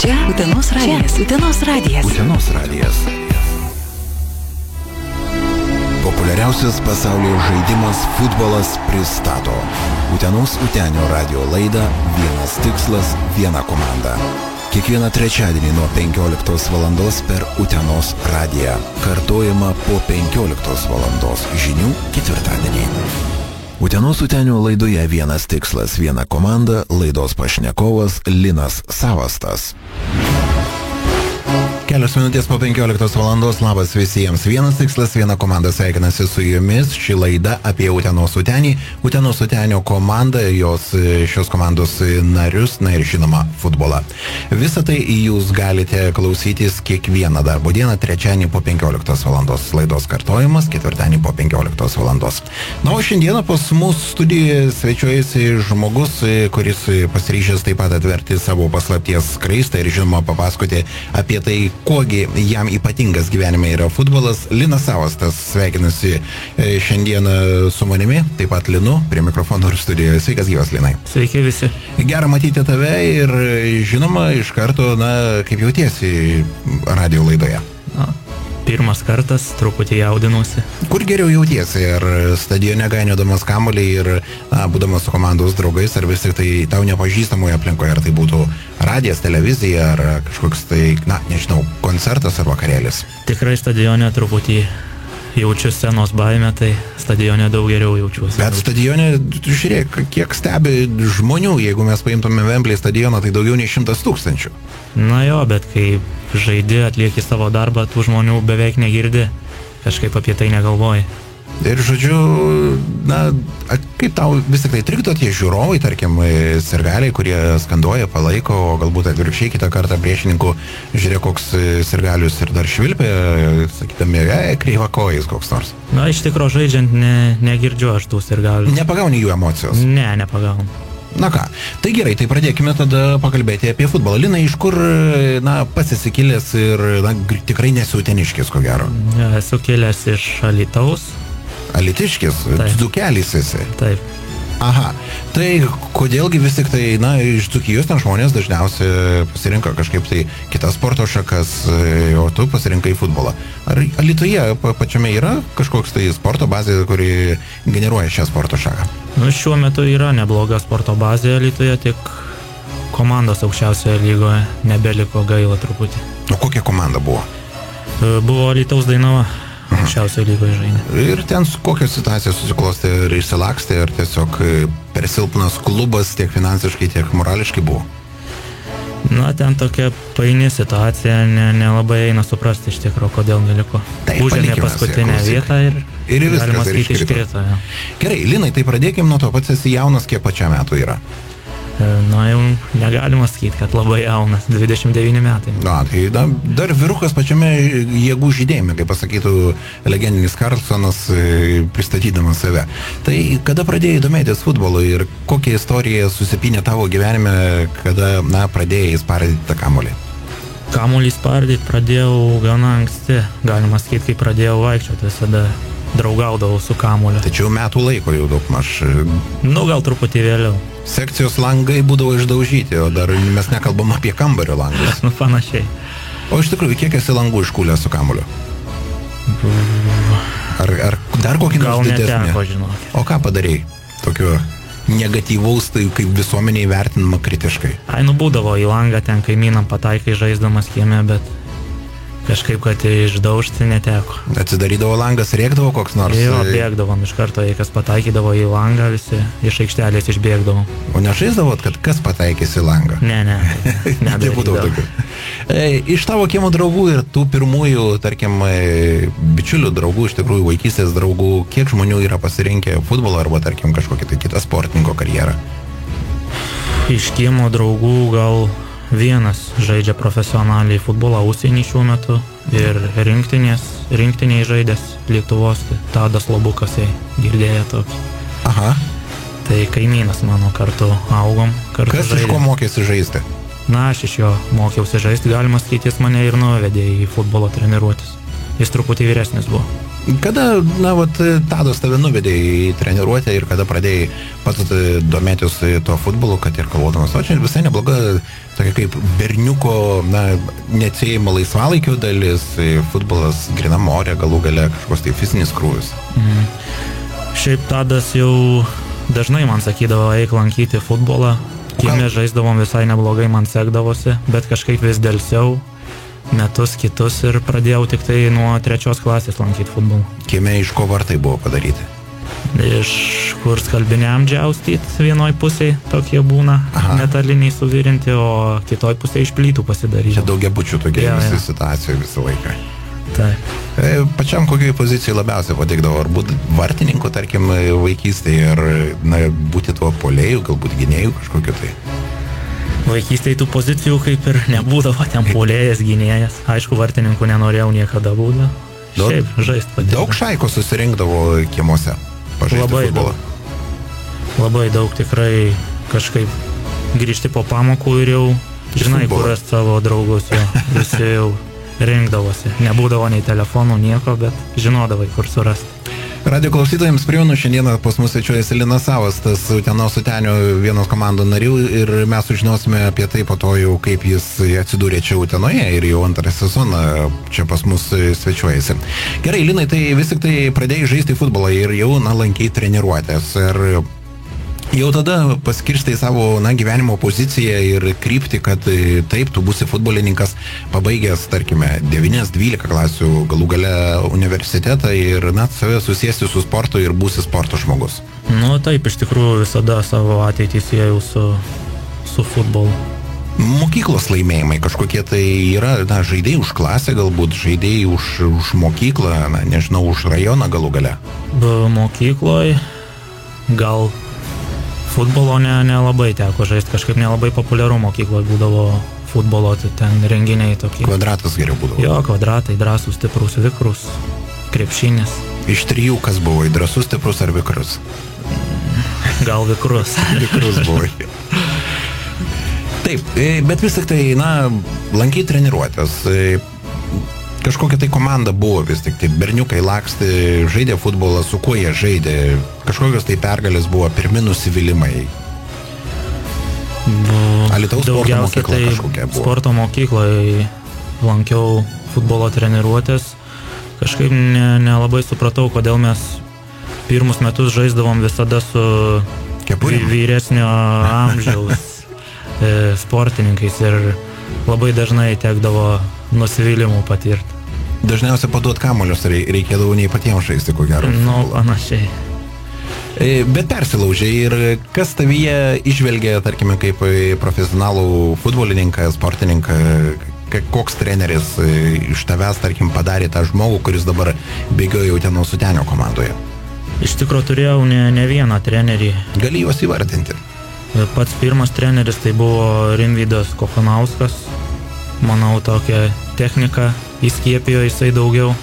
Čia Utenos radijas. Utenos radijas. Utenos radijas. Populiariausias pasaulio žaidimas futbolas pristato Utenos Utenio radio laidą Vienas tikslas, viena komanda. Kiekvieną trečiadienį nuo 15 valandos per Utenos radiją. Kartojama po 15 valandos žinių ketvirtadienį. Utenos Utenio laidoje Vienas tikslas, viena komanda, laidos pašnekovas Linas Savastas. Kelios minutės po 15 valandos, labas visiems. Vienas tikslas, viena komanda sveikinasi su jumis. Ši laida apie Utenos Utenį, Utenos Utenio komandą, šios komandos narius, na ir žinoma, futbolą. Visą tai jūs galite klausytis kiekvieną darbo dieną, trečiadienį po 15 valandos. Laidos kartojimas, ketvirtadienį po 15 valandos. Na, o šiandieną pas mūsų studijoje svečiuojasi žmogus, kuris pasiryžęs taip pat atverti savo paslapties skraistą ir žinoma papasakoti apie tai, kuogi jam ypatingas gyvenime yra futbolas. Linas Savastas sveikinasi šiandieną su manimi, taip pat Linu, prie mikrofono ir studijoje. Sveikas gyvas, Linai. Sveiki visi. Gera matyti tave ir žinoma, iš karto, kaip jautiesi radio laidoje? Pirmas kartas, truputį jaudinuosi. Kur geriau jautiesi? Ar stadione gainiodamas kamuolį ir būdamas su komandos draugais, ar vis tik tai tau nepažįstamoje aplinkoje, ar tai būtų radijas, televizija, ar kažkoks tai, nežinau, koncertas ar vakarėlis? Tikrai stadione truputį jaučiu scenos baimę, tai stadione daug geriau jaučiuosi. Bet stadione, žiūrėk, kiek stebi žmonių, jeigu mes paimtume Wembley stadioną, tai daugiau nei 100 000. Na jo, bet kai žaidi, atlieki savo darbą, tų žmonių beveik negirdi, kažkaip apie tai negalvoji. Ir žodžiu, kaip tau vis tik tai trikdo tie žiūrovai, tarkim, sirgaliai, kurie skanduoja, palaiko, o galbūt atvirkščiai kitą kartą priešininkų žiūrėk, koks sirgalius ir dar švilpia, sakydami, kreivakojais koks nors. Na, iš tikro žaidžiant negirdžiu aš tų sirgalių. Nepagauni jų emocijos? Ne, nepagaunu. Na ką, tai gerai, tai pradėkime tada pakalbėti apie futbolą. Lina, iš kur pats esi kilęs ir tikrai nesi uteniškis, ko gero? Esu kilęs iš Alytaus. Alytiškis? Dzūkelis esi? Taip. Aha, tai kodėlgi vis tik tai, iš Dzūkijos ten žmonės dažniausiai pasirinka kažkaip tai kitas sporto šakas, o tu pasirinkai futbolą. Ar Alytuje pačiame yra kažkoks tai sporto bazė, kuri generuoja šią sporto šaką? Šiuo metu yra nebloga sporto bazė Alytuje, tik komandos aukščiausioje lygoje nebeliko, gaila truputį. O kokia komanda buvo? Buvo Alytaus Dainava. Aukščiausioje lygoje žaidė. Ir ten kokios situacijos susiklostė, ir išsilakstė, ar tiesiog per silpnas klubas tiek finansiškai, tiek morališkai buvo? Ten tokia paini situacija, nelabai eina suprasti iš tikro, kodėl neliko. Užėmė paskutinę vietą ir galima sakyti iškrito. Gerai, Linai, tai pradėkim nuo to, pats esi jaunas, kiek pačiam metų yra? Jau negalima sakyti, kad labai jaunas, 29 metai. Tai dar vyrukas pačiame jėgų žydėjime, kaip pasakytų legendinis Karlsonas, pristatydamas save. Tai kada pradėjai domėtis futbolu ir kokia istorija susipynė tavo gyvenime, kada, pradėjai spardyti tą kamuolį? Kamuolį spardyti pradėjau gana anksti, galima sakyti, kai pradėjau vaikščioti, visada draugaudavau su kamuoliu. Tačiau metų laiko jau daug maž. Gal truputį vėliau. Sekcijos langai būdavo išdaužyti, o dar mes nekalbam apie kambario langus. Panašiai. O iš tikrųjų, kiek esi langų iškūlęs su kamuoliu? Ar dar kokį nors didesnį? Gal neteko, žinok. O ką padarei? Tokio negatyvaus, tai kaip visuomeniai vertinama kritiškai? Būdavo į langą, ten kaimynam pataikai žaisdamas kieme, bet kažkaip, kad išdaužti neteko. Atsidarydavo langas, rėkdavo koks nors? Jo, bėgdavom iš karto, jei kas pataikydavo į langą, visi iš aikštelės išbėgdavom. O nežaisdavot, kad kas pataikys į langą? Ne. Nebūdavo tokių. Iš tavo kiemo draugų ir tų pirmųjų, tarkim, bičiulių draugų, iš tikrųjų vaikystės draugų, kiek žmonių yra pasirinkę futbolą arba, tarkim, kažkokį tai kitą sportininko karjerą? Iš kiemo draugų gal vienas žaidžia profesionaliai futbolą užsienį šiuo metu ir rinktiniai žaidęs Lietuvos, Tadas Labukas, girdėjo toks. Aha. Tai kaimynas mano, kartu augom. Kas iš ko mokėsi žaisti? Aš iš jo mokiausi žaisti, galima sakyti, jis mane ir nuvedė į futbolo treniruotis. Jis truputį vyresnis buvo. Kada, Tadas tave nuvedė į treniruotę ir kada pradėjai pats domėtis to futbolu, kad ir galvodamas, o čia visai nebloga, tokia kaip berniuko, neatsiejimo laisvalaikio dalis, futbolas, grynam ore, galų gale kažkoks tai fizinis krūvis. Šiaip Tadas jau dažnai man sakydavo, eik lankyti futbolą, kieme žaisdavom visai neblogai, man sekdavosi, bet kažkaip vis dėlsiau. Metus kitus ir pradėjau tik tai nuo 3 klasės lankyti futbolą. Kieme iš ko vartai buvo padaryti? Iš kur skalbiniam džiaustyti vienoj pusėje, tokie būna, metaliniai suvirinti, o kitoj pusėje iš plytų pasidaryti. Čia daugiabučių tokia situacija visą laiką. Taip. Pačiam kokiai pozicijai labiausiai patikdavo? Ar būti vartininku, tarkim, vaikystėje, ar būti tuo puolėju, galbūt gynėjų kažkokiu tai? Vaikystėje tų pozicijų kaip ir nebūdavo, ten puolėjas, gynėjas. Aišku, vartininkų nenorėjau niekada būti. Šiaip žaist patikdavo. Daug šaiko susirinkdavo kiemuose pažaisti futbolą? Labai daug, tikrai kažkaip grįžti po pamokų ir jau žinai, kur aš savo draugus visi jau rinkdavosi. Nebūdavo nei telefonų, nieko, bet žinodavai, kur surasti. Radio klausytojams primenu, šiandieną pas mus svečiuojasi Linas Savas, tas Utenos Sutenio vienos komandų narių, ir mes sužinosime apie tai po to jau, kaip jis atsidūrė čia Utenoje ir jau antrą sezoną čia pas mus svečiuojasi. Gerai, Linai, tai vis tik tai pradėjai žaisti futbolą ir jau lankei treniruotės. Ir jau tada paskirstai savo gyvenimo poziciją ir kryptį, kad taip, tu būsi futbolininkas, pabaigęs, tarkime, 9-12 klasių, galų gale universitetą ir save susiesi su sportu ir būsi sporto žmogus. Taip, iš tikrųjų visada savo ateitį siejau su futbolu. Mokyklos laimėjimai kažkokie tai yra, žaidėjai už klasę, galbūt žaidėjai už mokyklą, nežinau, už rajoną galų gale. Mokykloje gal futbolo nelabai teko žaisti, kažkaip nelabai populiaru mokykloje būdavo futbolo, ten renginiai tokie. Kvadratas geriau būdavo. Jo, kvadratai, drąsus, stiprus, vikrus, krepšinis. Iš 3 kas buvo, drąsus, stiprus ar vikrus? Gal vikrus. Vikrus buvo. Taip, bet vis tik tai, lankiai treniruotės. Kažkokia tai komanda buvo vis tik tai, berniukai laksti, žaidė futbolą, su kuo jie žaidė, kažkokios tai pergalės buvo, pirmi nusivylimai. Alytaus sporto mokykla kažkokia buvo. Sporto mokykloje lankiau futbolo treniruotės, kažkaip nelabai supratau, kodėl mes pirmus metus žaisdavom visada su vyresnio amžiaus sportininkais ir labai dažnai tekdavo nusivylimų patirti. Dažniausiai paduot kamuolius reikėdavo nei patiems žaisti, ko gero. Panašiai. Bet persilaužė ir kas tavyje išvelgia, tarkime, kaip profesionalų futbolininką, sportininką, koks treneris iš tavęs, tarkim, padarė tą žmogų, kuris dabar bėgioja Utenos Sutenio komandoje? Iš tikrųjų turėjau ne vieną trenerį. Gali juos įvardinti? Pats pirmas treneris tai buvo Rimvydas Kochanauskas. Manau, tokią techniką įskiepijo jisai daugiau.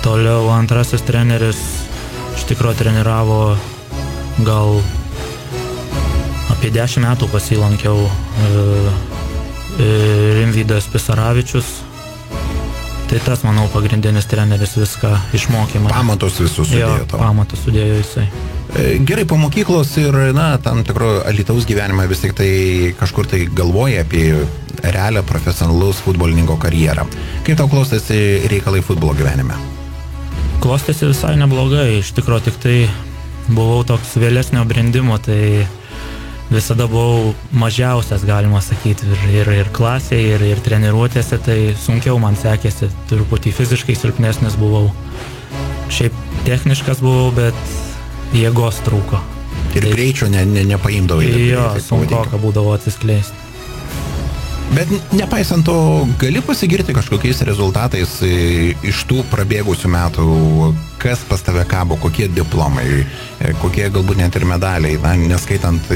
Toliau antrasis treneris iš tikrųjų treniravo gal apie 10 metų pasilankiau, Rimvydas Pisaravičius. Tai tas, manau, pagrindinis treneris viską išmokė man. Pamatus visus sudėjo tau. Pamatus sudėjo jisai. Gerai, po mokyklos ir, tam tikro Alytaus gyvenimą vis tik tai kažkur tai galvoja apie realią profesionalaus futbolininko karjerą. Kaip tau klostėsi reikalai futbolo gyvenime? Klostėsi visai neblogai, iš tikro tik tai buvau toks vėlesnio brendimo, tai visada buvau mažiausias, galima sakyti, ir klasėje, ir treniruotėse, tai sunkiau man sekėsi, truputį fiziškai silpnesnis buvau. Šiaip techniškas buvau, bet jėgos trūko. Ir greičio nepaimdavai. Jo, sunkoka būdavo atsiskleisti. Bet nepaisant to, gali pasigirti kažkokiais rezultatais iš tų prabėgusių metų, kas pas tave kabo, kokie diplomai, kokie galbūt net ir medaliai, neskaitant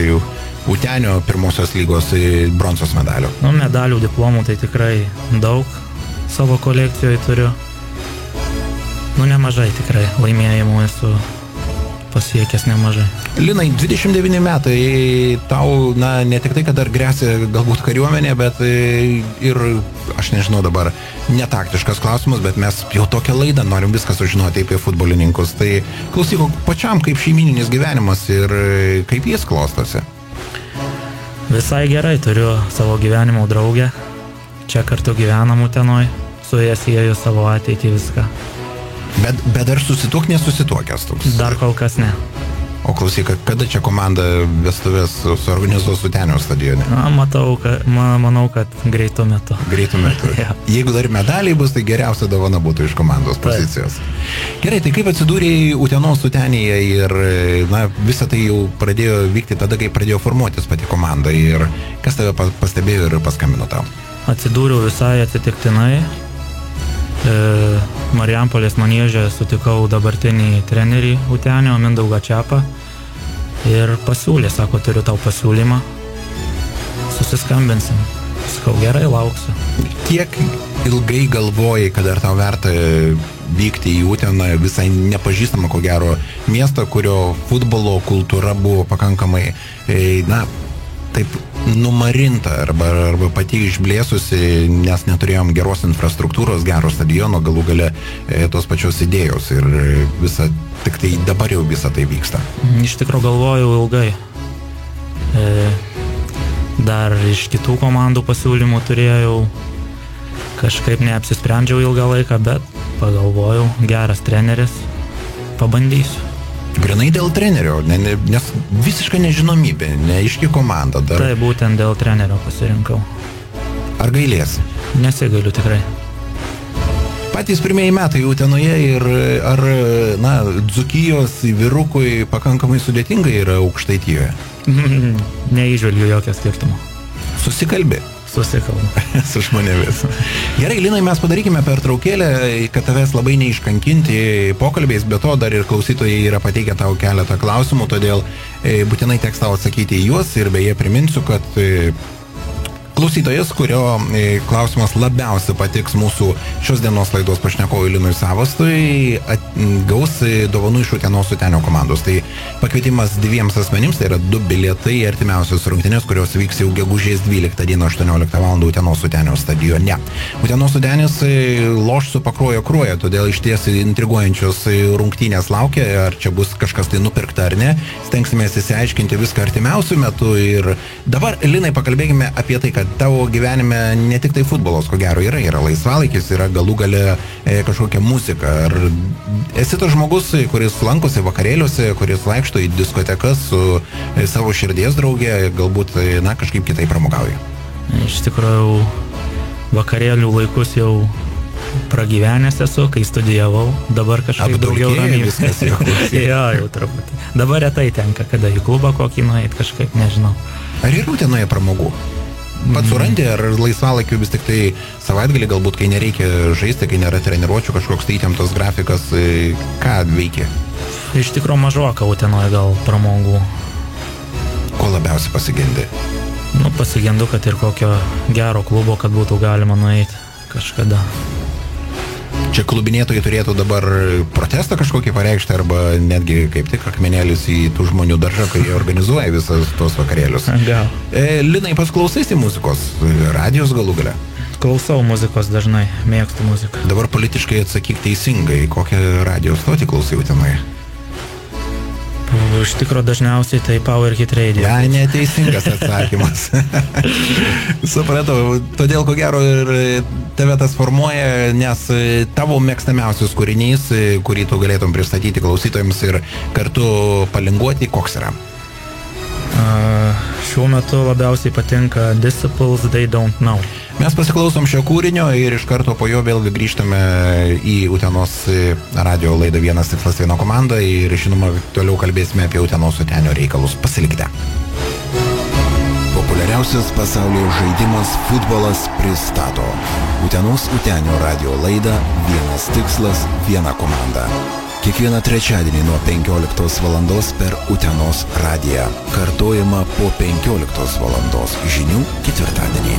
Utenio pirmosios lygos bronzos medalių. Medalių, diplomų tai tikrai daug savo kolekcijoje turiu. Nemažai tikrai laimėjimų esu pasiekęs nemažai. Linai, 29 metai, tau, ne tik tai, kad dar grėsia galbūt kariuomenė, bet ir, aš nežinau dabar, netaktiškas klausimas, bet mes jau tokią laidą norim viską sužinoti apie futbolininkus. Tai klausyk, pačiam kaip šeimininis gyvenimas ir kaip jis klostosi? Visai gerai, turiu savo gyvenimo draugę, čia kartu gyvenam Utenoj, su jie sieju savo ateitį viską. Bet dar nesusituokęs toks? Dar kol kas ne. O klausyk, kada čia komanda vestuvės suorganizuos Utenio stadione? Manau, kad greitu metu. Greitu metu. Ja. Jeigu dar medaliai bus, tai geriausia dovana būtų iš komandos pozicijos. Gerai, tai kaip atsidūrėjai Utenos Utenėje ir visą tai jau pradėjo vykti tada, kai pradėjo formuotis pati komanda ir kas tave pastebėjo ir paskambino tau? Atsidūriau visai atsitiktinai. Marijampolės Manieže sutikau dabartinį trenerį Utenio, Mindaugą Čiapą ir pasiūlė, sako, turiu tau pasiūlymą, susiskambinsim. Sakau, gerai, lauksiu. Kiek ilgai galvojai, kad ar tau verta vykti į Uteną, visai nepažįstamą, ko gero, miestą, kurio futbolo kultūra buvo pakankamai, taip numarinta arba pati išblėsusi, nes neturėjom geros infrastruktūros, gero stadiono, galų gale tos pačios idėjos ir tik tai dabar jau visą tai vyksta. Iš tikrųjų galvojau ilgai. Dar iš kitų komandų pasiūlymų turėjau, kažkaip neapsisprendžiau ilgą laiką, bet pagalvojau, geras treneris, pabandysiu. Grinai dėl trenerio, nes visiškai nežinomybė, neaiški komanda dar. Tai būtent dėl trenerio pasirinkau. Ar gailėsi? Nesigailiu tikrai. Patys pirmieji metai Utenoje ir ar, Dzūkijos vyrukui pakankamai sudėtingai yra Aukštaitijoje? Neįžvelgiu jokio skirtumo. Susikalbi? Susikalbu. Su žmonėmis. Gerai, Linai, mes padarykime pertraukėlę, kad tavęs labai neiškankinti pokalbiais, be to dar ir klausytojai yra pateikę tau keletą klausimų, todėl būtinai teks tau atsakyti į juos ir beje priminsiu, kad klausytojas, kurio klausimas labiausiai patiks mūsų šios dienos laidos pašnekovui Linui Savastui, gaus dovanų iš Utenos Utenio komandos. Tai pakvietimas 2 asmenims, tai yra 2 bilietai artimiausios rungtynės, kurios vyks jau gegužės 12 dieną 18 val. Utenos Utenio stadione. Utenos Utenis loš su Pakruojo Kruoja, todėl iš ties intriguojančios rungtynės laukia, ar čia bus kažkas tai nupirkta ar ne. Stengsimės įsiaiškinti viską artimiausių metų ir dabar, Linai, pakalbėkime apie tai, kad tavo gyvenime ne tik tai futbolos, ko gero, yra laisvalaikis, yra galų gale kažkokia muzika. Ar esi tas žmogus, kuris lankosi vakarėliuose, kuris vaikšto į diskotekas su savo širdies draugė, galbūt, kažkaip kitai pramogauja? Iš tikrųjų, vakarėlių laikus jau pragyvenęs esu, kai studijavau, dabar kažkaip daugiau ramybės. Viskas jau. Jau truputį. Dabar retai tenka, kada į klubą kokį nueit, kažkaip nežinau. Ar yra Utenoje pramogų? Pats surandi, ar laisvalaikiu vis tik tai savaitgalį, galbūt, kai nereikia žaisti, kai nėra treniruočių, kažkoks tai įtemptas grafikas, ką veikia? Iš tikrųjų mažoka Utenoje gal pramogų. Ko labiausiai pasigendi? Pasigendu, kad ir kokio gero klubo, kad būtų galima nueiti kažkada. Čia klubinėtojai turėtų dabar protestą kažkokį pareikšti arba netgi kaip tik akmenėlis į tų žmonių daržą, kai jie organizuoja visas tos vakarėlius. Gal. Linai, pats klausaisi muzikos? Radijos galų gale? Klausau muzikos dažnai, mėgstu muziką. Dabar politiškai atsakyk teisingai, kokią radijos stotį klausai Utenoje? Iš tikrųjų dažniausiai tai Power Hit Radio. Neteisingas atsakymas. Supratau, todėl ko gero ir tave tas formuoja, nes tavo mėgstamiausias kūrinys, kurį tu galėtum pristatyti klausytojams ir kartu palinguoti, koks yra? Šiuo metu labiausiai patinka Disciples They Don't Know. Mes pasiklausom šio kūrinio ir iš karto po jo vėlgi grįžtame į Utenos radio laidą 1 tikslas 1 komanda ir žinoma toliau kalbėsime apie Utenos Utenio reikalus. Pasilikite. Populiariausias pasaulio žaidimas futbolas pristato Utenos Utenio radio laidą 1 tikslas 1 komanda. Kiekvieną trečiadienį nuo 15 valandos per Utenos radiją. Kartojama po 15 valandos žinių ketvirtadienį.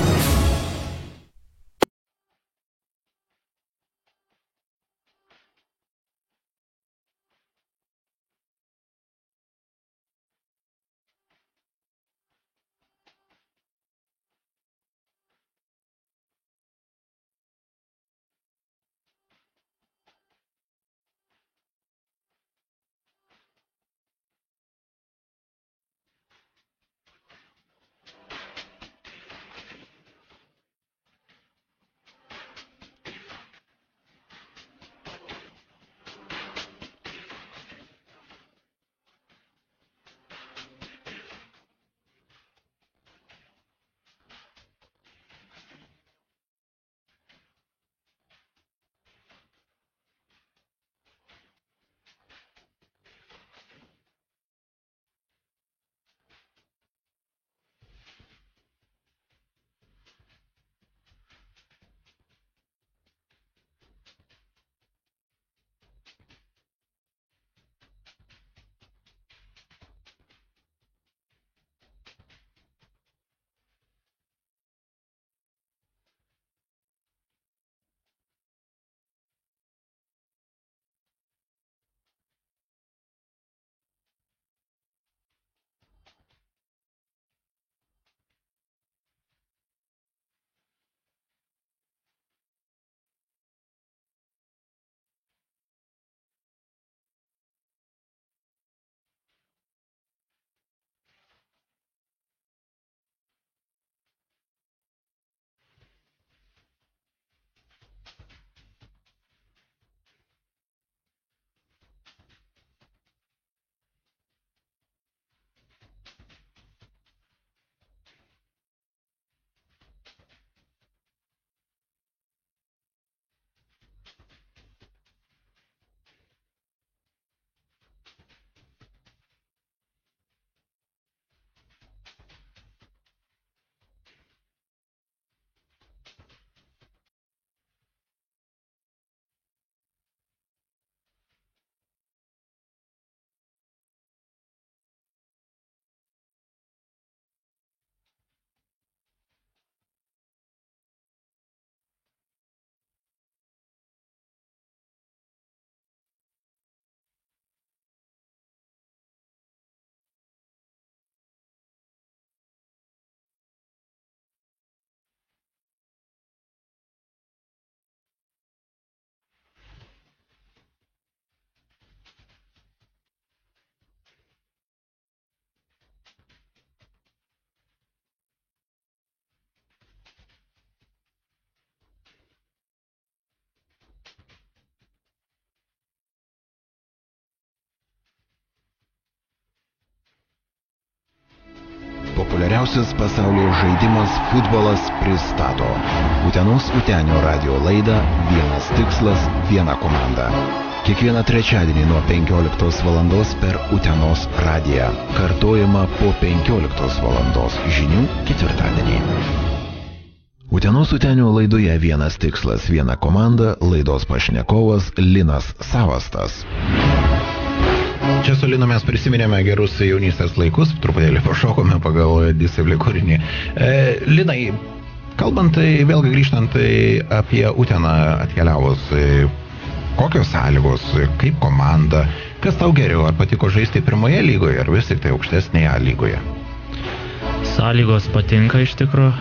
Populiariausias pasaulyje žaidimas futbolas pristato Utenos Utenio radio laidą Vienas tikslas, viena komanda. Kiekvieną trečiadienį nuo 15 valandos per Utenos radiją. Kartojama po 15 valandos žinių ketvirtadienį. Utenos Utenio laidoje Vienas tikslas, viena komanda, laidos pašnekovas Linas Savastas. Čia su Linu mes prisiminėme gerus jaunystės laikus, truputėlį pašokome pagal Disciplį kūrinį. Linai, kalbant, vėlgi grįžtant apie Uteną atkeliavus, kokios sąlygos, kaip komanda, kas tau geriau, ar patiko žaisti pirmoje lygoje, ar vis tik tai aukštesnėje lygoje? Sąlygos patinka iš tikro,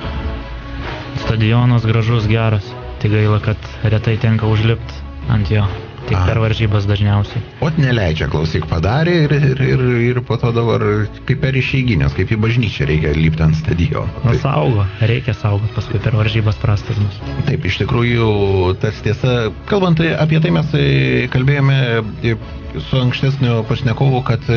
stadionas gražus, geras, tik gaila, kad retai tenka užlipti ant jo. Tik per varžybas dažniausiai. Ot neleidžia, klausyk, padarė ir po to dabar kaip per išeiginės, kaip į bažnyčią reikia lipti ant stadiono. Nu, saugo, reikia saugot, paskui per varžybas prastas bus. Taip, iš tikrųjų, tas tiesa, kalbant apie tai mes kalbėjome su ankstesniu pašnekovu, kad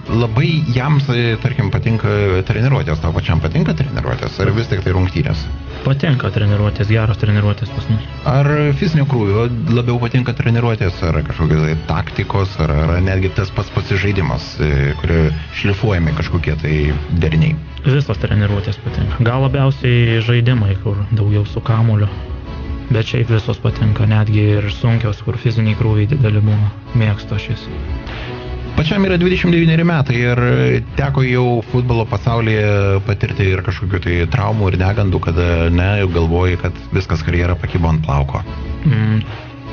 labai jam, tarkim, patinka treniruotės, tau pačiam patinka treniruotės, ar vis tik tai rungtynės? Patinka treniruotės, geros treniruotės pas mus. Ar fizinio krūvio labiau patinka treniruotės, ar kažkokios taktikos, ar netgi tas pats pasižaidimas, kurie šlifuojami kažkokie tai deriniai? Visos treniruotės patinka. Gal labiausiai žaidimai, kur daugiau su kamuliu. Bet šiaip visos patinka, netgi ir sunkios, kur fiziniai krūviai dideli būna. Mėgstu šis. Pačiam yra 29 metai ir teko jau futbolo pasaulyje patirti ir kažkokių tai traumų ir negandų, kada galvoji, kad viskas karjera pakibo ant plauko.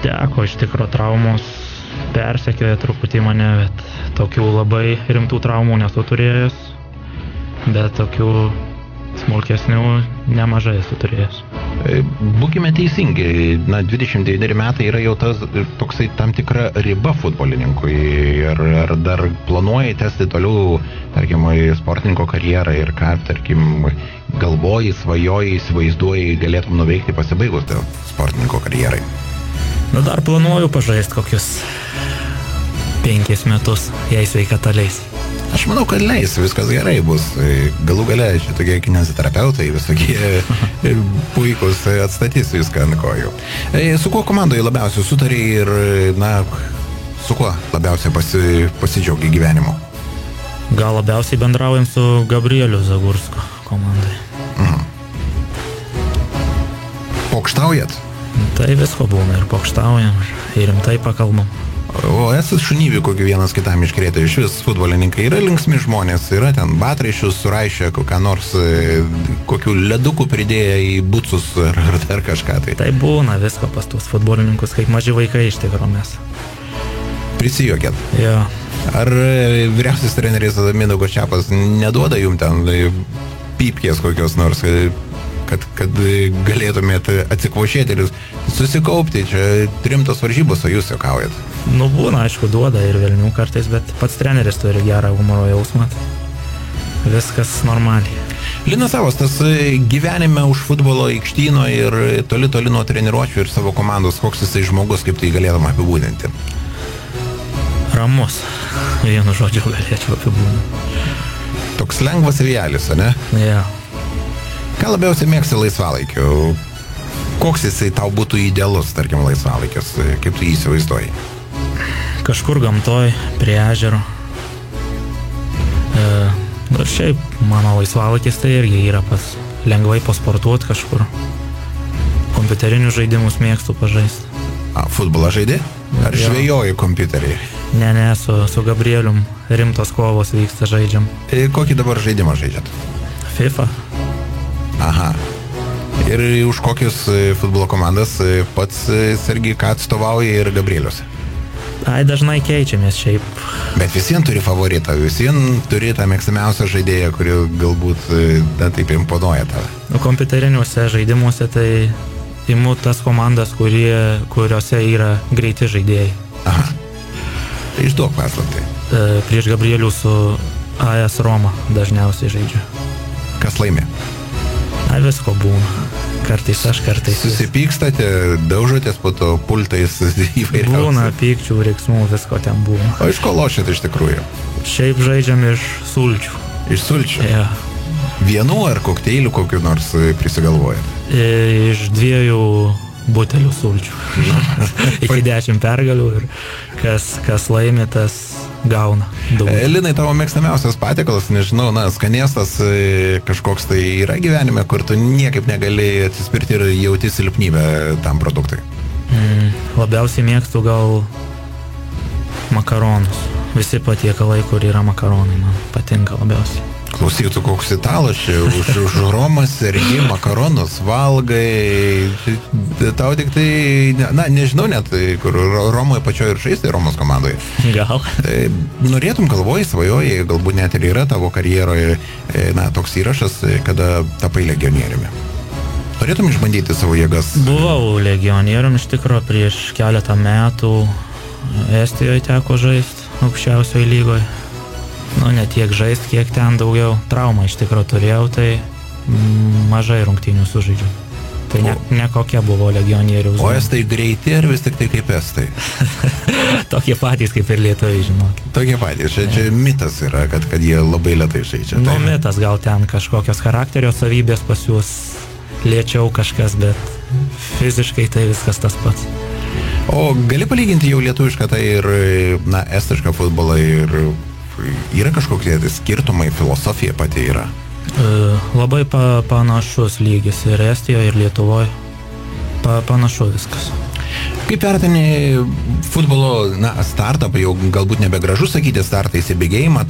Teko iš tikro traumos, persekioja truputį mane, bet tokių labai rimtų traumų nesu turėjęs, bet tokių smulkesnių nemažai esu turėjęs. Būkime teisingi, 29 metai yra jau tas toksai tam tikra riba futbolininkui. Ar dar planuoji tęsti toliau, tarkim, sportininko karjerą ir ką, tarkim, galvoji, svajoji, įsivaizduoji, galėtum nuveikti pasibaigus dėl sportininko karjerai? Dar planuoju pažaisti kokius 5 metus, jei sveikata leis. Aš manau, kad leis, viskas gerai bus. Galų gale šitokie kineziterapeutai visokie puikus atstatys viską ant kojų. Su kuo komandoje labiausiai sutarė ir, su kuo labiausiai pasidžiaugi gyvenimu? Gal labiausiai bendraujam su Gabrieliu Zagursko komandai. Pokštaujat? Tai visko būna, ir pokštaujam, ir rimtai pakalbam. O esat šunybį kokį vienas kitam iškrėtę, iš vis futbolininkai yra linksmi žmonės, yra ten batraišius suraišę, kokią nors kokių ledukų pridėję į bucus ar dar kažką tai. Tai būna visko pas tuos futbolininkus, kaip maži vaikai iš tikro mes. Prisijokėt? Jo. Ar vyriausias treneris Mindaugas Čiapas neduoda jum ten pypkės kokios nors, kad galėtumėt atsikvošėti ir susikaupti, čia rimtos varžybos, o jūs juokaujat? Būna, aišku, duoda ir velnių kartais, bet pats treneris turi gerą humoro jausmą. Viskas normaliai. Linas Savastas, gyvenime už futbolo aikštyno ir toli nuo treniruočių ir savo komandos, koks jisai žmogus, kaip tai galėtum apibūdinti? Ramus. Vienu žodžiu galėčiau apibūdinti. Toks lengvas vėjelis, ne? Jo. Ką labiausiai mėgsti laisvalaikiu? Koks jisai tau būtų idealus, tarkim, laisvalaikis? Kaip tu jį įsivaizduoji? Kažkur gamtoj, prie ežero. Šiaip mano laisvalaikis tai irgi yra lengvai pasportuoti kažkur. Kompiuterinius žaidimus mėgstu pažaisti. Futbolą žaidi? Ar žvejoji kompiuterį? Ne, su Gabrielium rimtos kovos vyksta, žaidžiam. Kokį dabar žaidimą žaidžiat? FIFA. Aha. Ir už kokius futbolo komandas pats Sergi, ką atstovauja ir Gabrielius? Dažnai keičiamės šiaip. Bet visiems turi favoritą, visiems turi tą mėgstamiausią žaidėją, kuri galbūt taip imponuoja tave. Kompiuteriniuose žaidimuose tai imu tas komandas, kuriuose yra greiti žaidėjai. Aha. Tai išduok paslaptį. Prieš Gabrielių su AS Roma dažniausiai žaidžiu. Kas laimė? Visko būna. Kartais aš, kartais jis. Susipykstate, daužotės po to pultais įvairiausiai? Būna pykčių, reiksmų, visko ten būna. O iš ko lošėt iš tikrųjų? Šiaip žaidžiam iš sulčių. Iš sulčių? Ja. Vienų ar kokteilių kokių nors prisigalvojat? Iš 2 butelių sulčių. Iki 10 pergalių ir kas laimi, tas gauna. Linai, tavo mėgstamiausias patiekalas, nežinau, skanėstas kažkoks tai yra gyvenime, kur tu niekaip negali atsispirti ir jauti silpnybę tam produktui? Labiausiai mėgstu gal makaronus. Visi patiekalai, kur yra makaronai, man patinka labiausiai. Klausytų, koks italas čia, už Romą sergi, makaronus valgai, tau tik tai, nežinau net, kur Romoje pačioje ir žaisti Romos komandoje. Gal. Norėtum, galvoji, svajoji, galbūt net ir yra tavo karjeroje, toks įrašas, kada tapai legionieriumi. Norėtum išbandyti savo jėgas? Buvau legionierium, iš tikro, prieš keletą metų Estijoje teko žaisti aukščiausioje lygoje. Ne tiek žaist, kiek ten daugiau traumą iš tikro turėjau, tai mažai rungtynių sužaidžiau. Tai ne kokia buvo legionieriaus. O estai greiti ar vis tik tai kaip estai? Tokie patys kaip ir lietuviai, žinokit. Tokie patys, čia mitas yra, kad jie labai lėtai žaidžia. Mitas, gal ten kažkokios charakterio savybės pas juos lėčiau kažkas, bet fiziškai tai viskas tas pats. O gali palyginti jau lietuvišką tai ir, estišką futbolą ir yra kažkokie skirtumai, filosofija pati yra? Labai panašus lygis ir Estijoje, ir Lietuvoje. Panašu viskas. Kaip vertini futbolo startą, jau galbūt nebegražu sakyti startą įsibėgėjimą,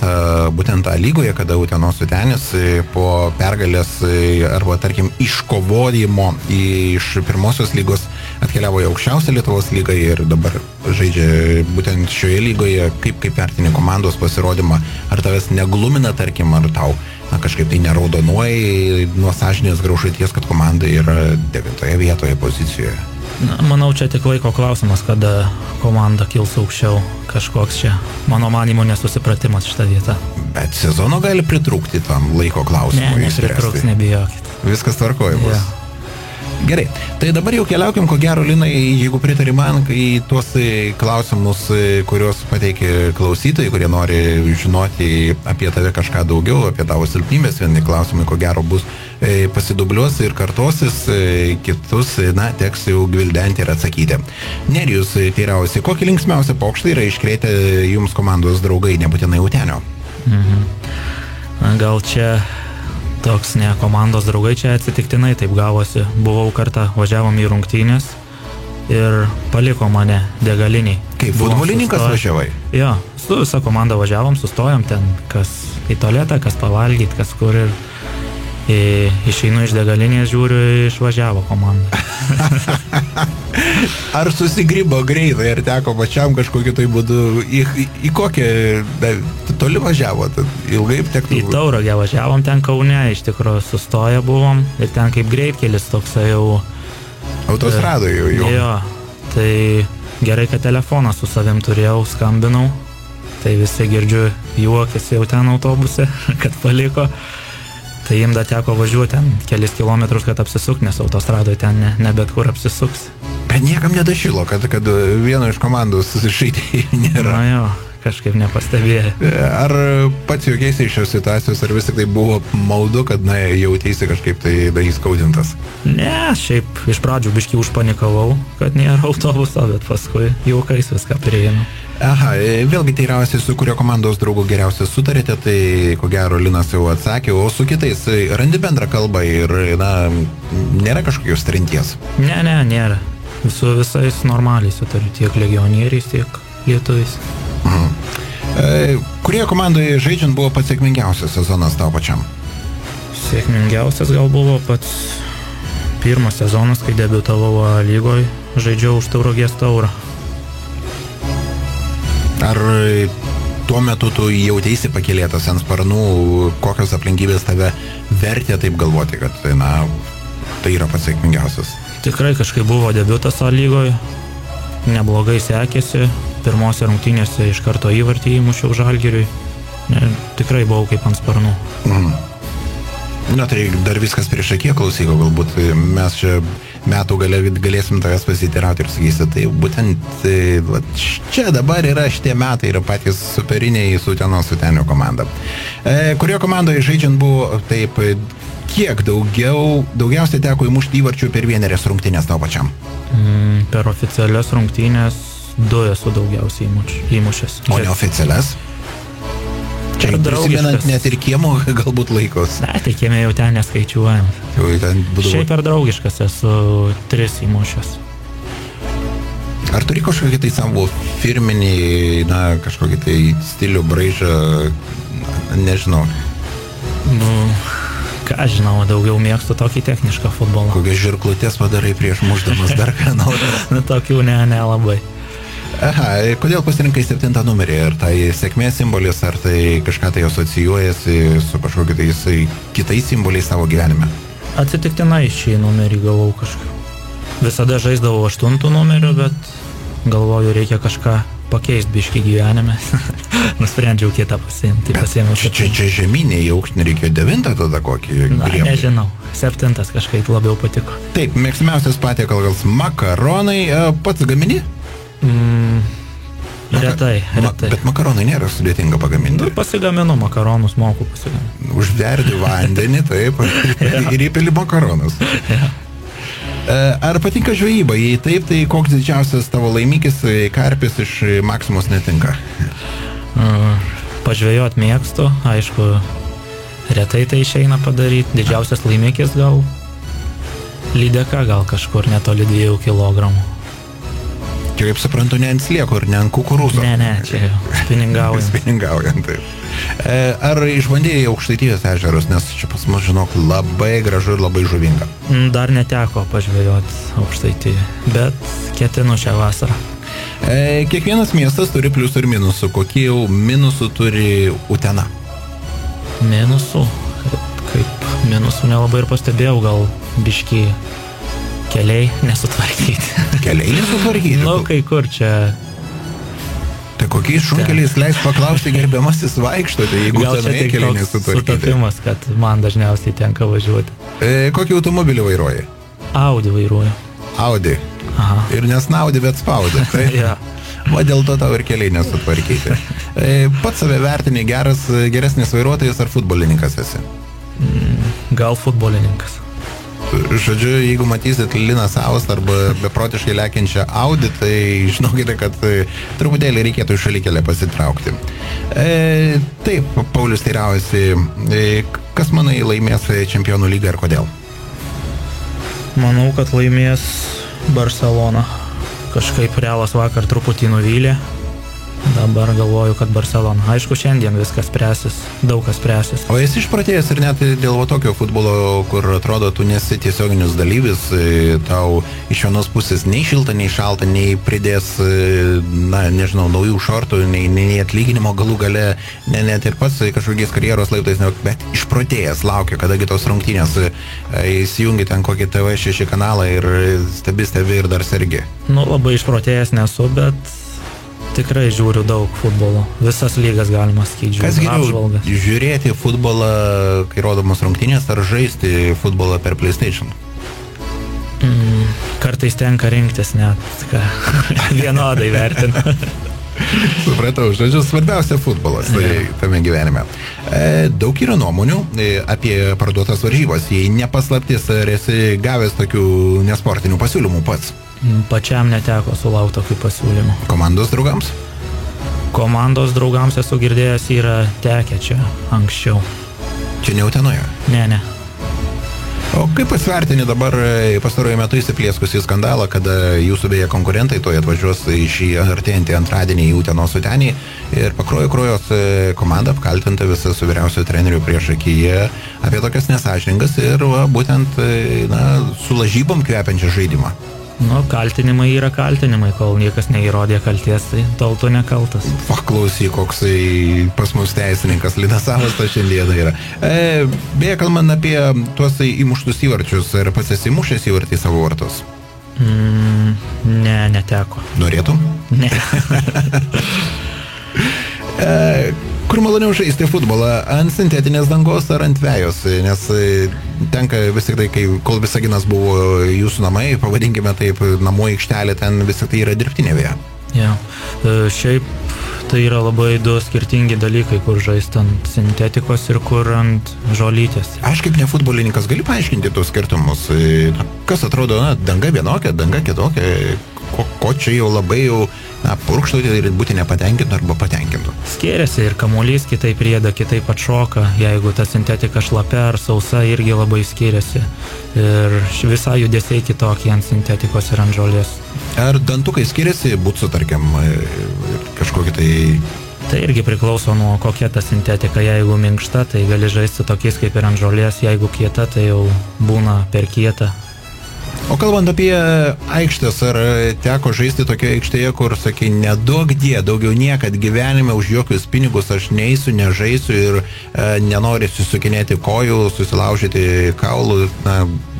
būtent tą lygoje, kada Utenos Utenis po pergalės arba, tarkim, iškovojimo iš pirmosios lygos atkeliavo į aukščiausią Lietuvos lygą ir dabar žaidžia būtent šioje lygoje. Kaip vertini komandos pasirodymą? Ar tavęs neglumina, tarkim, ar tau kažkaip tai neraudonuoji nuo sąžinės graužaties, kad komanda yra 9 vietoje pozicijoje? Manau, čia tik laiko klausimas, kada komanda kils aukščiau. Kažkoks čia, mano manymu, nesusipratimas šitą vietą. Bet sezono gali pritrūkti tam laiko klausimui. Nepritrūks, nebijokit. Viskas tvarkoja bus. Yeah. Gerai, tai dabar jau keliaukim, ko gero, Linai, jeigu pritari man, į tuos klausimus, kuriuos pateikė klausytojai, kurie nori žinoti apie tave kažką daugiau, apie tavo silpnybės. Vieni klausimai, ko gero, bus pasidubliuos ir kartosis, kitus, teks jau gvildenti ir atsakyti. Nerijus teirausi, kokį linksmiausią pokštą yra iškrėtę jums komandos draugai, nebūtinai Utenio? Gal čia toks ne komandos draugai, čia atsitiktinai taip gavosi. Buvau kartą, važiavom į rungtynės ir paliko mane degaliniai. Kaip futbolininkas važiavai? Jo, su visa komanda važiavom, sustojom ten, kas į tualetą, kas pavalgyt, kas kur ir išeinu iš degalinės, žiūriu, išvažiavo komanda. Ar susigrybo greitai, ar teko pačiam kažkokiu tai būdu, į kokią toli važiavo, ilgai tektų? Į Tauragę važiavom, ten Kaune, iš tikrųjų sustoję buvom ir ten kaip greitkelis toksai jau. Autostradoje jau. Jo, tai gerai, kad telefoną su savim turėjau, skambinau, tai visi girdžiu juokėsi jau ten autobuse, kad paliko. Tai jiem dar teko važiuoti ten kelis kilometrus, kad apsisuk, nes autostradoje ten ne bet kur apsisuks. Bet niekam nedašilo, kad vieno iš komandos žaidėjų nėra. Na jo, kažkaip nepastebėjai. Ar pats juokėsi iš šios situacijos, ar vis tik tai buvo maudu, kad jautėsi kažkaip tai įskaudintas? Ne, šiaip iš pradžių biškį užpanikavau, kad nėra autobuso, bet paskui juokais viską priėmiau. Aha, vėlgi teirausi, su kurio komandos draugų geriausiai sutarėte, tai ko gero Linas jau atsakė, o su kitais randi bendrą kalbą ir, nėra kažkokios trinties? Ne, nėra. Su visais normaliai sutariu, tiek legionieriais, tiek lietuviais. Kurie komandoje žaidžiant buvo pats sėkmingiausias sezonas tau pačiam? Sėkmingiausias gal buvo pats pirmas sezonas, kai debiutavau lygoje, žaidžiau už Tauragės Taurą. Ar tuo metu tu jautėsi pakilėtas ant sparnų, kokios aplinkybės tave vertė taip galvoti, kad tai yra pats sėkmingiausias? Tikrai kažkaip buvo debiutas A lygoje, neblogai sekėsi, pirmose rungtynėse iš karto įvartį įmušiau Žalgiriui, tikrai buvau kaip ant sparnų. Na tai dar viskas prieš akį, klausyk, galbūt mes čia metų galėsim tavęs pasitirauti ir sakysi, tai būtent čia dabar yra šitie metai yra patys superiniai su Utenos Sutenio komanda. Kurio komandoje žaidžiant buvo taip, kiek daugiausiai teko įmušti įvarčių per vienerias rungtynės tau pačiam? Per oficialias rungtynės 2 esu daugiausiai įmušęs. O neoficialias? Čia prisimenant net ir kiemo galbūt laikos. Ne, tai kieme jau ten neskaičiuojam. Šiaip per draugiškas esu 3 įmušęs. Ar turi kažkokį tai savo firminį, kažkokį tai stilių, braižą, nežinau? Ką žinau, daugiau mėgstu tokį technišką futbolą. Kokias žirklutės padarai prieš mušdamas dar ką nors? Tokių nelabai. Aha, kodėl pasirinkai 7 numerį? Ar tai sėkmės simbolis, ar tai kažką tai asocijuojasi su kažkokiu tai kitais simboliais savo gyvenime? Atsitiktinai šį numerį gavau kažką. Visada žaisdavau 8 numeriu, bet galvoju, reikia kažką pakeisti biškį gyvenime. Nusprendžiau kitą pasiimti. Čia žemynė į aukštį reikėjo 9 tada kokį? Nežinau. 7 kažkaip labiau patiko. Taip, mėgstamiausias patiekalas makaronai. Pats gamini? Retai. Bet makaronai nėra sudėtinga pagaminti. Pasigaminu makaronus, moku pasigaminti. Užverdi vandenį, taip, ir įpili makaronus. Ar patinka žvejyba? Jei taip, tai koks didžiausias tavo laimikis, karpis iš Maksimos netinka? Pažvejot mėgstu, aišku, retai tai išeina padaryti. Didžiausias laimikis gal lydeka, gal kažkur netoli 2 kilogramų. Čia, kaip suprantu, ne ant slieko ir ne ant kukurūzo. Ne, čia spiningaujant. Spiningaujant, taip. Ar išbandėjai Aukštaitijos ežerus, nes čia pas mus, žinok, labai gražu ir labai žuvinga? Dar neteko pažvejoti Aukštaitijoje, bet ketinu šią vasarą. Kiekvienas miestas turi pliusų ir minusų. Kokie jau minusų turi Utena? Minusų? Kaip minusų nelabai ir pastebėjau, gal biškį keliai nesutvarkyti. Keliai nesutvarkyti? Kai kur čia... Tai kokiais šunkeliais leis paklausti gerbiamasis vaikštote, jeigu tenai keliai nesutvarkyti? Sutapimas, kad man dažniausiai tenka važiuoti. Kokį automobilį vairuoji? Audi vairuoju. Audi? Aha. Ir nesnaudi, bet spaudi, tai? Ja. Va dėl to tau ir keliai nesutvarkyti. Pats save vertini geresnis vairuotojas ar futbolininkas esi? Gal futbolininkas. Žodžiu, jeigu matysit Liną Saust arba beprotiškai lekiančią Audi, tai žinokite, kad truputėlį reikėtų iš šalikelę pasitraukti. Taip, Paulius teiraujasi, kas manai laimės Čempionų lygą ir kodėl? Manau, kad laimės Barcelona. Kažkaip Realas vakar truputį nuvylė. Dabar galvoju, kad Barcelona. Aišku, šiandien viskas spręsis, daug kas spręsis. O esi išpratėjęs ir net dėl tokio futbolo, kur atrodo, tu nesi tiesioginis dalyvis, tau iš vienos pusės nei šilta, nei šalta, nei pridės, nežinau, naujų šortų, nei atlyginimo galų gale, net ir pats kažkokiais karjeros laiptais, bet išpratėjęs laukia, kadagi tos rungtynės įsijungi ten kokį TV6 kanalą ir stebi ir dar sergi. Labai išpratėjęs nesu, bet tikrai žiūriu daug futbolo. Visas lygas galima skaičiuoti. Kas geriau, žiūrėti futbolą, kai rodomos rungtynės, ar žaisti futbolą per PlayStation? Kartais tenka rinktis, net vienodai vertinu. Supratau, žodžiu, svarbiausia futbolas tame gyvenime. Daug yra nuomonių apie parduotas varžybas. Jei nepaslaptis, ar esi gavęs tokių nesportinių pasiūlymų pats? Pačiam neteko sulaukti tokių pasiūlymų. Komandos draugams? Komandos draugams esu girdėjęs, yra tekę čia anksčiau. Čia ne Utenoje? Ne. O kaip pasvertini dabar pastaruoju metu įsiplieskusį skandalą, kada jūsų beje konkurentai toje atvažiuos į šį artėjantį antradienį į Utenos Sutenį ir Pakruojo Krujos komanda apkaltinta visa su vyriausiu treneriu prieš akiją apie tokias nesąžiningas ir būtent su lažybom kvepiančią žaidimą? Kaltinimai yra kaltinimai, kol niekas neįrodė kalties, tai tol tu nekaltas. Paklausyk, koksai pas mus teisininkas Linas Savastas šiandieną yra. Beje, kalbant apie tuos įmuštus įvarčius, ar pats esi įmušęs įvartį į savo vartus? Ne, neteko. Norėtum? Ne. Kur maloniau žaisti futbolą? Ant sintetinės dangos ar ant vejos? Nes tenka vis tik tai, kol Visaginas buvo jūsų namai, pavadinkime taip, namų aikštelė, ten vis tik tai yra dirbtinė vėja. Ja. Šiaip tai yra labai du skirtingi dalykai, kur žaisti ant sintetikos ir kur ant žolytės. Aš kaip ne futbolininkas galiu paaiškinti tos skirtumus. Kas atrodo, danga vienokia, danga kitokia, ko čia jau labai jau purkštauti ir būti nepatenkintų arba patenkintų. Skiriasi ir kamuolys kitaip rieda, kitaip atšoka, jeigu ta sintetika šlapia ar sausa irgi labai skiriasi. Ir visai judesiai kitokie ant sintetikos ir ant žolės. Ar dantukai skiriasi, būtų, tarkim, kažkokie tai... Tai irgi priklauso nuo kokia ta sintetika. Jeigu minkšta, tai gali žaisti tokiais kaip ir ant žolės, jeigu kieta, tai jau būna per kieta. O kalbant apie aikštės, ar teko žaisti tokioje aikštėje, kur, sakai, nedaug daugiau niekad gyvenime už jokius pinigus aš neįsiu, nežaisiu ir nenori susukinėti kojų, susilaužyti kaulų,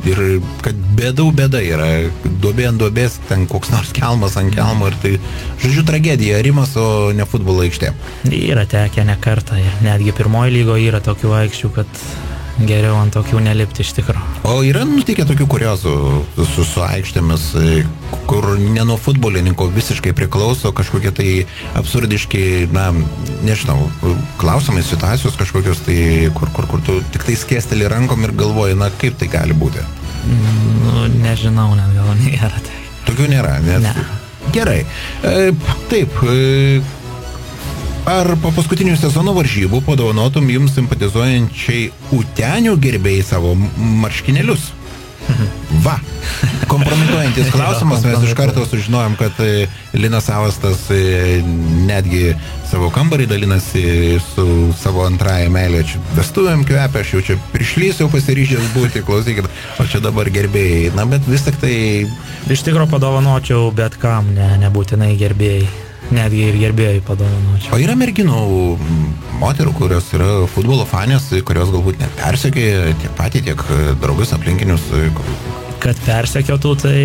ir kad bėda yra, duobė ant duobės, ten koks nors kelmas ant kelmo ir tai, žodžiu, tragedija, rimas, o ne futbolo aikštė. Yra tekę ne kartą ir netgi pirmoji lygoje yra tokių aikščių, kad geriau ant tokių nelipti iš tikro. O yra nutikę tokių kuriozų su aikštėmis, kur ne nuo futbolininko visiškai priklauso kažkokie tai absurdiški, nežinau, klausimai, situacijos kažkokios, tai kur tu tik tai skėsteli rankom ir galvoji, kaip tai gali būti? Nežinau, net gal nėra tai. Tokių nėra, nes... Ne. Gerai. Taip, ar po paskutinių sezono varžybų padovanotum jums simpatizuojančiai Utenių gerbėjai savo marškinėlius? Va, kompromituojantis klausimas, mes iš karto sužinojom, kad Linas Savastas netgi savo kambarį dalinasi su savo antrąją meilę, čia vestuvėm kvepia, aš jau čia prišlysiu pasiryžęs būti, klausykit, o čia dabar gerbėjai, bet vis tik tai... Iš tikro padovanočiau bet kam, nebūtinai gerbėjai. Netgi ir gerbėjai padovanočiau. O yra merginų, moterų, kurios yra futbolo fanės, kurios galbūt net persekioja tiek patį, tiek draugus aplinkinius? Kad persekiotų, tai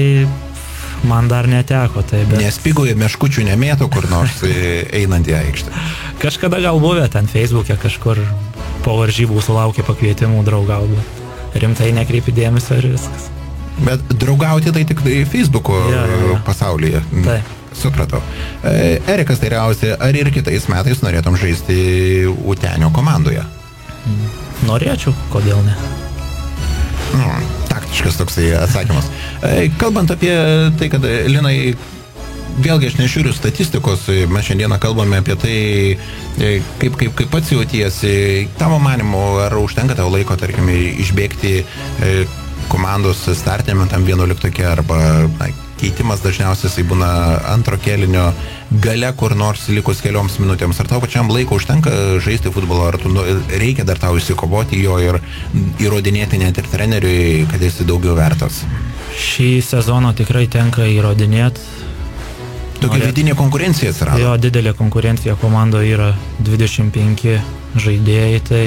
man dar neteko. Tai, bet... Nespigoja meškučių nemėto kur nors einant į aikštę? Kažkada gal buvę ten Facebook'e kažkur po varžybų sulaukė pakvietimų draugauti. Rimtai nekreipi dėmesio ir viskas. Bet draugauti tai tik tai Facebook'o pasaulyje. Taip. Supratau. Erikas teiriausia, ar ir kitais metais norėtum žaisti Utenio komandoje? Norėčiau, kodėl ne? Taktiškas toksai atsakymas. Kalbant apie tai, kad Linai, vėlgi aš nežiūriu statistikos, mes šiandieną kalbame apie tai, kaip pats jautiesi, tavo manimu, ar užtenka tavo laiko, tarkim, išbėgti komandos startiniame tam 11 arba keitimas dažniausiai jisai būna antro kėlinio gale kur nors likus kelioms minutėms. Ar tau pačiam laiko užtenka žaisti futbolą, ar reikia dar tau įsikovoti jo ir įrodinėti net ir treneriui, kad esi daugiau vertas? Šį sezoną tikrai tenka įrodinėti. Tokia vidinė konkurencija atsirado? Jo, didelė konkurencija komandoje yra 25 žaidėjai, tai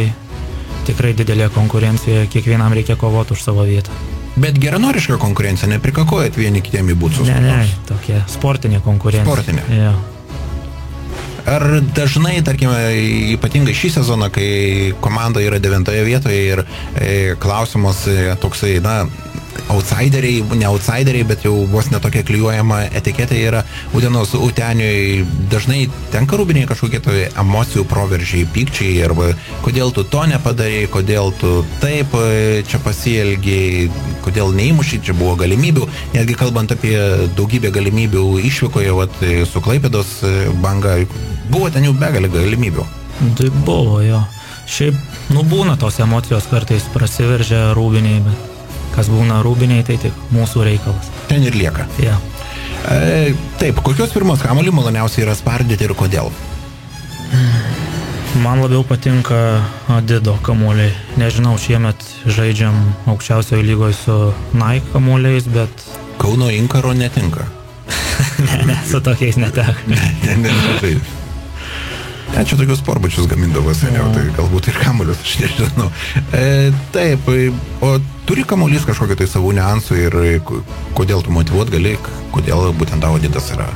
tikrai didelė konkurencija, kiekvienam reikia kovoti už savo vietą. Bet geranoriška konkurencija, neprikakojat vieni kitiem į būtsus? Ne, tokia sportinė konkurencija. Sportinė? Jo. Ar dažnai, tarkime, ypatingai šį sezoną, kai komanda yra 9 vietoje ir klausimas toksai, outsideriai, ne outsideriai, bet jau vos netokia klijuojama etiketė yra Utenos Uteniui, dažnai tenka rūbiniai kažkokie tai emocijų proveržiai, pykčiai, arba kodėl tu to nepadarei, kodėl tu taip čia pasielgiai, kodėl neįmušiai, čia buvo galimybių, netgi kalbant apie daugybę galimybių išvykoje, su Klaipėdos Banga, buvo ten jau begalė galimybių. Tai buvo, jo. Šiaip, būna tos emocijos kartais prasiveržia rūbiniai, bet kas būna rūbiniai, tai tik mūsų reikalas. Ten ir lieka. Ja. Taip, kokios pirmos kamuolį maloniausiai yra spardyti ir kodėl? Man labiau patinka Adido kamuoliai. Nežinau, šiemet žaidžiam aukščiausioje lygoje su Nike kamuoliais, bet... Kauno Inkaro netinka? ne, su tokiais neteka. Ne. Čia tokius sportbačius gamindavo seniau, tai galbūt ir kamuolius, aš nežinau. Taip, o turi kamuolys kažkokią tai savų niuansų ir kodėl tu motyvuot gali, kodėl būtent tavo Adidas yra?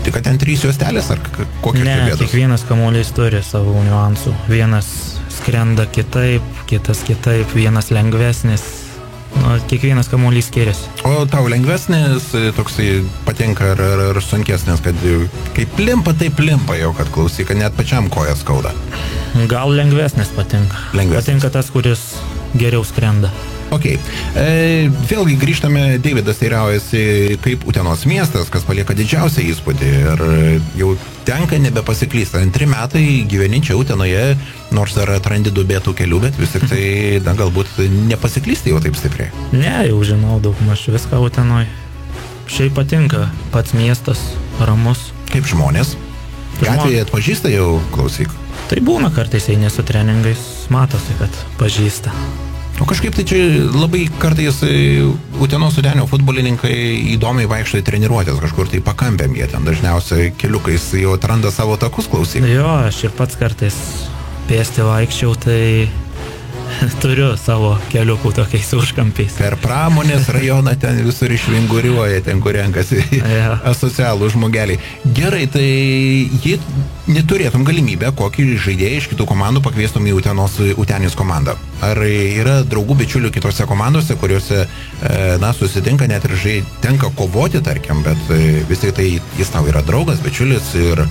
Tik, kad ten 3 juostelės ar kokios bėdos? Ne, kiekvienas kamuolys turi savo niuansų. Vienas skrenda kitaip, kitas kitaip, vienas lengvesnis. Kiekvienas kamuolys skiriasi. O tau lengvesnis, toksai patinka ar sunkesnis, kad kaip limpa, taip limpa jau, kad klausyk, kad net pačiam kojas skauda? Gal lengvesnis patinka. Patinka tas, kuris geriau skrenda. Ok. Vėlgi grįžtame, Deividas teiraujasi, kaip Utenos miestas, kas palieka didžiausią įspūdį. Ir jau tenka nebepasiklysta. 2 metai gyveni čia Utenoje, nors dar atrandi dubėtų kelių, bet vis tik tai, galbūt nepasiklysti jau taip stipriai. Ne, jau žinau daug maž viską Utenoje. Šiaip patinka pats miestas, ramus. Kaip žmonės? Gatvėje atpažįsta jau, klausyk? Tai būna kartais eini su treningais, matosi, kad pažįsta. O kažkaip tai čia labai kartais Utenos Sutenio futbolininkai įdomiai vaikšto į treniruotės, kažkur tai pakampėm, jie ten dažniausiai keliukais jau atranda savo takus, klausyk. Jo, aš ir pats kartais pėsti vaikščiau, tai turiu savo keliukų tokiais užkampiais. Per pramonės rajoną ten visur išvinguriuoja, ten kur renkasi asocialų žmogeliai. Gerai, tai jei neturėtum galimybę, kokį žaidėją iš kitų komandų pakviestum į Utenis komandą? Ar yra draugų bičiulių kitose komandose, kuriuose, susitinka net ir tenka kovoti, tarkim, bet vis tik tai jis tau yra draugas, bičiulis ir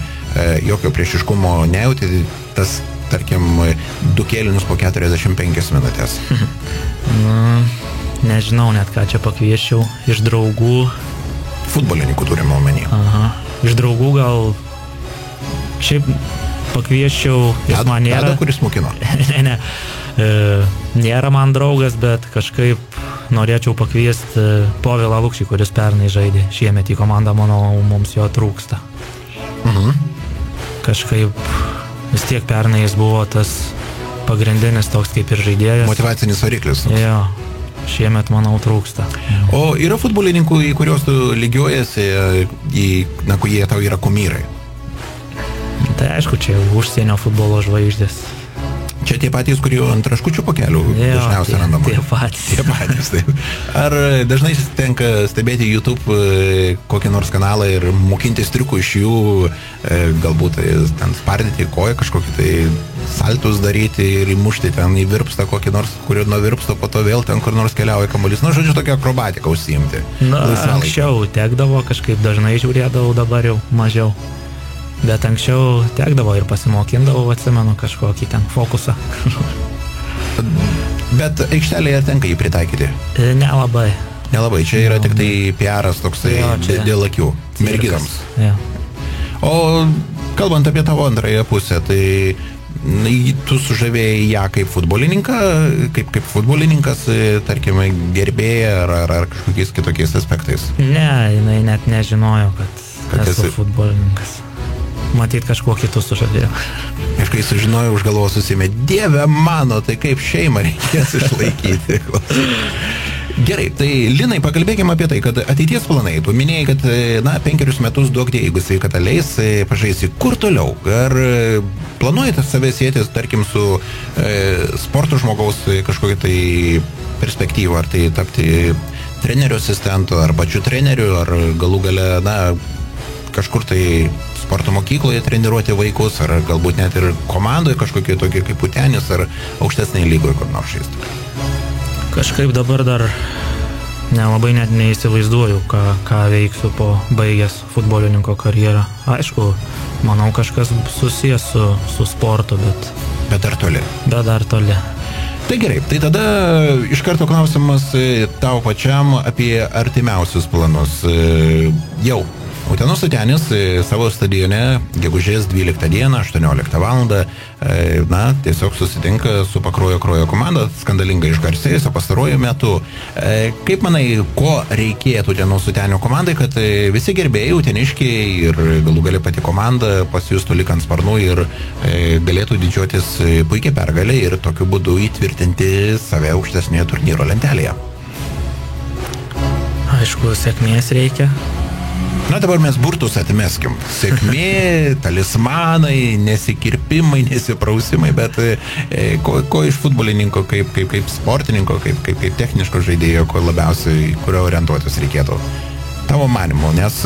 jokio priešiškumo nejauti, tas tarkim, 2 kėlinius po 45 minutės. Nežinau net, ką čia pakvieščiau. Iš draugų... Futbolininkų turime omeny. Aha. Iš draugų gal... Šiaip pakvieščiau... Tado, kuris mokino? Ne. Nėra man draugas, bet kažkaip norėčiau pakviesti Povilą Lukšį, kuris pernai žaidė. Šiemet į komandą, manau, mums jo trūksta. Kažkaip... Vis tiek pernai jis buvo tas pagrindinis toks kaip ir žaidėjas. Motyvacinis variklis. Jo, šiemet, manau, trūksta. O yra futbolininkų, į kuriuos tu lygiuojasi, kurie tau yra kumyrai? Tai aišku, čia užsienio futbolo žvaigždės. Čia tie patys, kurie ant raškučių pakelių dažniausiai randama. Tie patys. Taip. Ar dažnai tenka stebėti YouTube kokį nors kanalą ir mokintis triukų iš jų, galbūt ten spardyti koją kažkokį tai saltus daryti ir įmušti ten į virpstą kokį nors, kurio nuo virpsto po to vėl ten kur nors keliauja kamuolys. Žodžiu, tokia akrobatiką užsiimti. Anksčiau tekdavo, kažkaip dažnai žiūrėdavau, dabar jau mažiau. Bet anksčiau tekdavo ir pasimokindavau, atsimenu, kažkokį ten fokusą. Bet aikštelėje tenka jį pritaikyti? Nelabai. Nelabai, čia yra tik tai PR-as toksai dėl akių, merginams. O kalbant apie tavo antrąją pusę, tai tu sužavėjai ją kaip futbolininką, kaip futbolininkas, tarkim, gerbėja ar kažkokiais kitokiais aspektais? Ne, jinai net nežinojo, kad esu futbolininkas. Matyt, kažkuo kitų sužavėjo. Ir kai sužinojo, už galvos susimė, Dieve mano, tai kaip šeimą reikės išlaikyti. Gerai, tai Linai, pakalbėkime apie tai, kad ateities planai. Tu minėjai, kad 5 metus duok die, jeigu sveikata leis, pažaisi kur toliau. Ar planuojate save sėtis, tarkim, su sporto žmogaus kažkokia tai perspektyva, ar tai tapti trenerio asistentu, ar pačiu treneriu, ar galų gale, kažkur tai sporto mokykloje treniruoti vaikus, ar galbūt net ir komandoje kažkokie tokie kaip Utenis, ar aukštesniai lygoje kur nors žaisti? Kažkaip dabar dar nelabai net neįsivaizduoju, ką veiksiu po baigęs futbolininko karjerą. Aišku, manau, kažkas susijęs su sportu, bet dar toli. Tai gerai, tai tada iš karto klausimas tau pačiam apie artimiausius planus. Jau Utenos Sutenis savo stadione gegužės 12 dieną, 18 valandą, tiesiog susitinka su Pakruojo Krojo komanda, skandalingai išgarsėjusio pastaruoju metu. Kaip manai, ko reikėtų Utenos Sutenio komandai, kad visi gerbėjai, uteniškiai ir galų gale pati komanda pasijustų lyg ant sparnų ir galėtų didžiuotis puikiai pergalę ir tokiu būdu įtvirtinti save aukštesnėje turnyro lentelėje? Aišku, sėkmės reikia. Dabar mes burtus atmeskim. Sėkmė, talismanai, nesikirpimai, nesiprausimai, bet ko iš futbolininko, kaip sportininko, kaip techniško žaidėjo, ko labiausiai, kurio orientuotis reikėtų? Tavo manimu, nes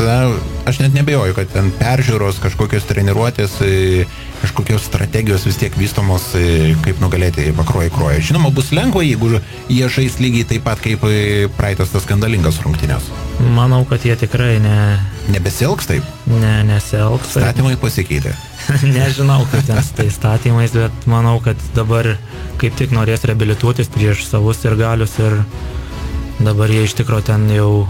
aš net nebejoju, kad ten peržiūros, kažkokios treniruotės, kažkokios strategijos vis tiek vystomos, kaip nugalėti Pakruojį Kruojį. Žinoma, bus lengva, jeigu jie žais lygiai taip pat kaip praeitas tas skandalingas rungtynės. Manau, kad jie tikrai Nebesielgs taip? Nesielgs. Statymai pasikeitė. Nežinau, kaip ten su tais statymais, bet manau, kad dabar kaip tik norės reabilituotis prieš savus ir galius ir dabar jie iš tikro ten jau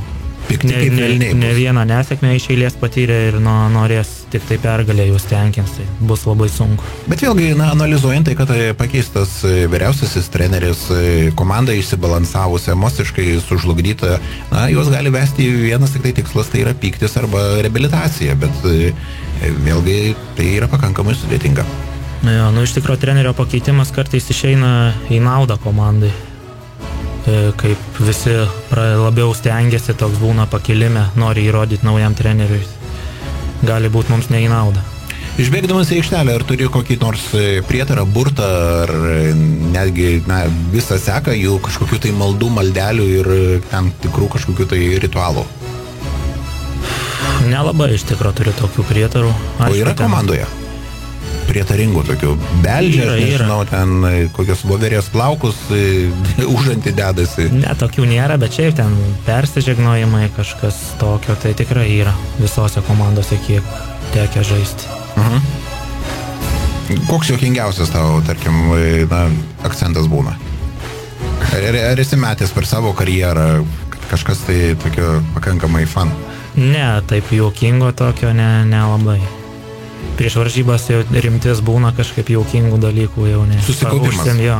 ne vieną nesėkmę iš eilės patyrė ir norės tik tai pergalę jūs tenkins, tai bus labai sunku. Bet vėlgi, analizuojant tai, kad pakeistas vyriausiasis treneris, komanda išsibalansavusi, emociškai sužlugdyta, juos gali vesti vienas tik tai tikslas, tai yra pyktis arba reabilitacija, bet vėlgi tai yra pakankamai sudėtinga. Jo, iš tikro trenerio pakeitimas kartais išeina į naudą komandai. Kaip visi labiau stengiasi, toks būna pakilime, nori įrodyti naujam treneriui. Gali būti mums ne į naudą. Išbėgdamas į aikštelę, ar turi kokį nors prietarą, burtą, ar netgi visą seką jų kažkokių tai maldų, maldelių ir tam tikrų kažkokių tai ritualų? Nelabai iš tikro turiu tokių prietarų. O yra komandoje? Prietaringų tokių beldžia, nežinau, ten kokios voverės plaukus užantį dedasi. Ne, tokių nėra, bet šiaip ten persižegnojimai, kažkas tokio, tai tikrai yra visose komandose, kiek tekia žaisti. Koks juokingiausias tavo, tarkim, akcentas būna? Ar esi metęs per savo karjerą kažkas tai tokio pakankamai fan? Ne, taip juokingo tokio nelabai. Prieš varžybas jau rimtis būna kažkaip jaukingų dalykų jau ne. Susikaupimas. Jo.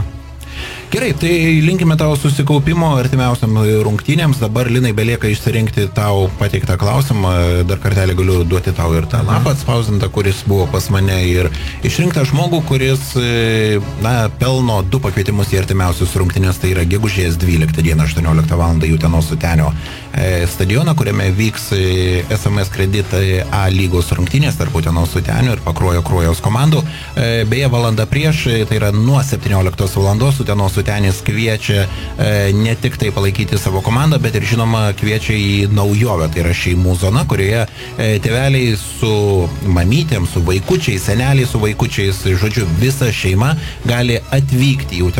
Gerai, tai linkime tavo susikaupimo artimiausiam rungtynėms. Dabar, Linai, belieka išsirinkti tau pateiktą klausimą. Dar kartelį galiu duoti tau ir tą lapą atspausdintą, kuris buvo pas mane. Ir išrinktą žmogų, kuris pelno 2 pakvietimus į artimiausius rungtynės. Tai yra gegužės 12 dieną 18 val. Utenos Sutenio stadioną, kuriame vyks SMS Kredit A lygos rungtynės tarp Utenos Sutenio ir Pakruojo Kruojos komandų. Beje, valanda prieš, tai yra nuo 17 valandos Utenos Sutenis kviečia ne tik tai palaikyti savo komandą, bet ir žinoma kviečia į naujovę, tai yra šeimų zona, kurioje tėveliai su mamytėm, su vaikučiais, seneliai su vaikučiais, žodžiu, visa šeima gali atvykti į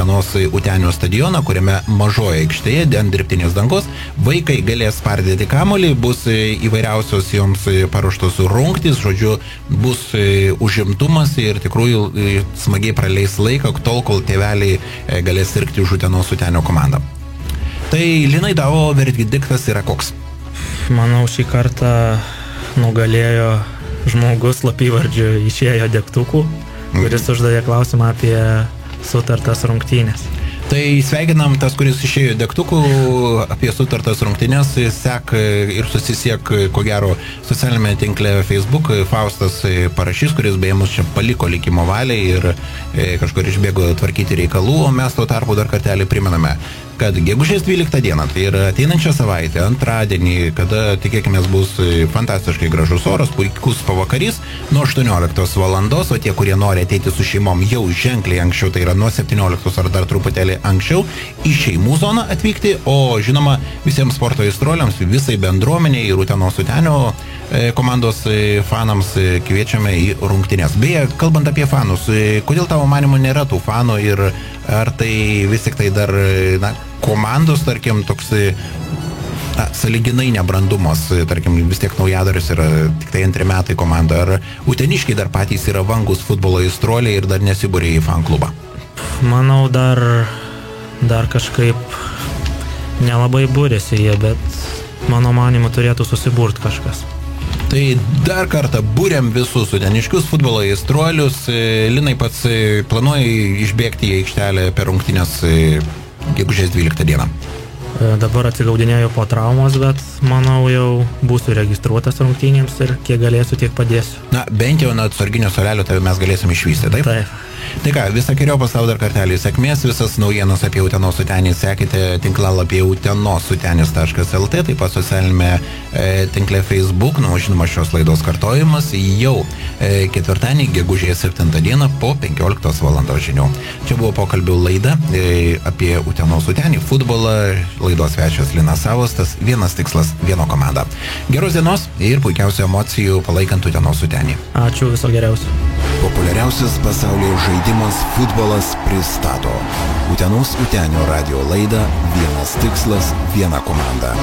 Utenio stadioną, kuriame mažoje aikštėje, ant dirbtinės dangos, vaikai galės spardyti kamuolį, bus įvairiausios joms paruoštos rungtys, žodžiu, bus užimtumas ir tikrųjų smagiai praleis laiką, tol, kol tėveliai galės sirgti už Utenos Sutenio komandą. Tai, Linai, tavo verdiktas yra koks? Manau, šį kartą nugalėjo žmogus slapyvardžiu išėjo degtukų, kuris uždavė klausimą apie sutartas rungtynės. Tai sveikinam tas, kuris išėjo degtukų apie sutartas rungtynės, sek ir susisiek, ko gero, socialinėme tinkle Facebook, Faustas parašys, kuris beje mus čia paliko likimo valiai ir kažkur išbėgo tvarkyti reikalų, o mes tuo tarpu dar kartelį primename, kad gegužės 12 dieną, tai yra ateinančią savaitę, antradienį, kada tikėkime bus fantastiškai gražus oras, puikus pavakarys, nuo 18 valandos, o tie, kurie nori ateiti su šeimom jau ženkliai anksčiau, tai yra nuo 17 ar dar truputėlį anksčiau, į šeimų zoną atvykti, o žinoma visiems sporto aistruoliams, visai bendruomeniai ir Utenos Sutenio komandos fanams kviečiame į rungtynes. Beje, kalbant apie fanus, kodėl tavo manymu nėra tų fanų ir ar tai vis tik tai dar komandos, tarkim, toks sąlyginai nebrandumas, tarkim, vis tiek naujadaris yra tik tai 2 metai komanda, ar uteniškiai dar patys yra vangus futbolo aistruoliai ir dar nesibūrė į fan klubą? Manau, dar kažkaip nelabai būrėsi jie, bet mano manimu turėtų susiburt kažkas. Tai dar kartą būrėm visus uteniškius futbolo aistruolius. Linai, pats planuoji išbėgti į aikštelę per rungtynes gegužės 12 dieną? Dabar atsigaudinėjau po traumos, bet manau jau būsiu registruotas rungtynėms ir kiek galėsiu, tiek padėsiu. Bent jau nuo atsarginio suolelio tai mes galėsim išvysti, taip? Taip. Tai ką, visokeriopos tau dar kartelį sėkmės, visas naujienos apie Utenos Sutenį sekite tinklalapyje utenossutenis.lt, taip pat socialinėme tinkle Facebook, žinoma, šios laidos kartojimas jau ketvirtadienį, gegužės 7 dieną po 15 valandos žinių. Čia buvo pokalbių laida apie Utenos Sutenį, futbolą, laidos svečias Linas Savostas, vienas tikslas, viena komanda. Geros dienos ir puikiausių emocijų palaikant Utenos Utenį. Ačiū, viso geriausio. Populiariausias pasaulyje žaidimas futbolas pristato Utenos Utenio radio laidą Vienas tikslas, viena komanda.